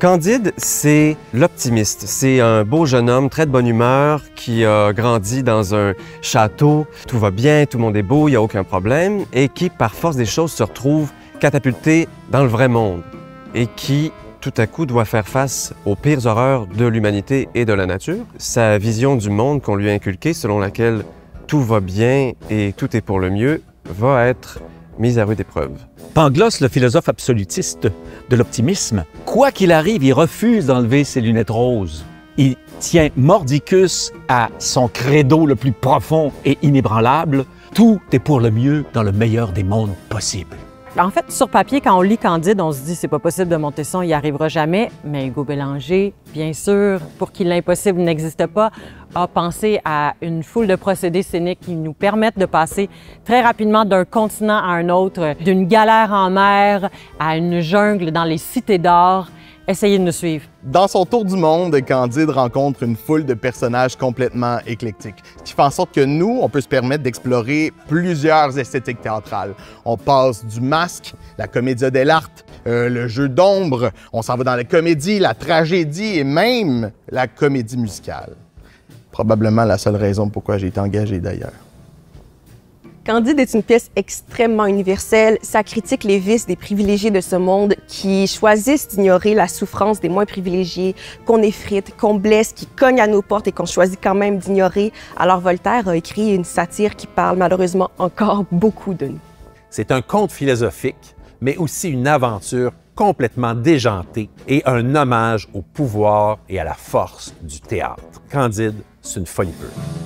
Candide, c'est l'optimiste. C'est un beau jeune homme, très de bonne humeur, qui a grandi dans un château. Tout va bien, tout le monde est beau, il n'y a aucun problème, et qui, par force des choses, se retrouve catapulté dans le vrai monde et qui, tout à coup, doit faire face aux pires horreurs de l'humanité et de la nature. Sa vision du monde qu'on lui a inculquée, selon laquelle tout va bien et tout est pour le mieux, va être mise à rude épreuve. Pangloss, le philosophe absolutiste de l'optimisme, quoi qu'il arrive, il refuse d'enlever ses lunettes roses. Il tient mordicus à son credo le plus profond et inébranlable. Tout est pour le mieux dans le meilleur des mondes possibles. En fait, sur papier, quand on lit Candide, on se dit c'est pas possible de monter ça, il n'y arrivera jamais. Mais Hugo Bélanger, bien sûr, pour qui l'impossible n'existe pas, a pensé à une foule de procédés scéniques qui nous permettent de passer très rapidement d'un continent à un autre, d'une galère en mer à une jungle dans les cités d'or. Essayez de nous suivre. Dans son tour du monde, Candide rencontre une foule de personnages complètement éclectiques, ce qui fait en sorte que nous, on peut se permettre d'explorer plusieurs esthétiques théâtrales. On passe du masque, la commedia dell'arte, le jeu d'ombre, on s'en va dans la comédie, la tragédie et même la comédie musicale. Probablement la seule raison pourquoi j'ai été engagé d'ailleurs. Candide est une pièce extrêmement universelle. Ça critique les vices des privilégiés de ce monde qui choisissent d'ignorer la souffrance des moins privilégiés, qu'on effrite, qu'on blesse, qui cognent à nos portes et qu'on choisit quand même d'ignorer. Alors Voltaire a écrit une satire qui parle malheureusement encore beaucoup de nous. C'est un conte philosophique, mais aussi une aventure complètement déjantée et un hommage au pouvoir et à la force du théâtre. Candide, c'est une folie pure.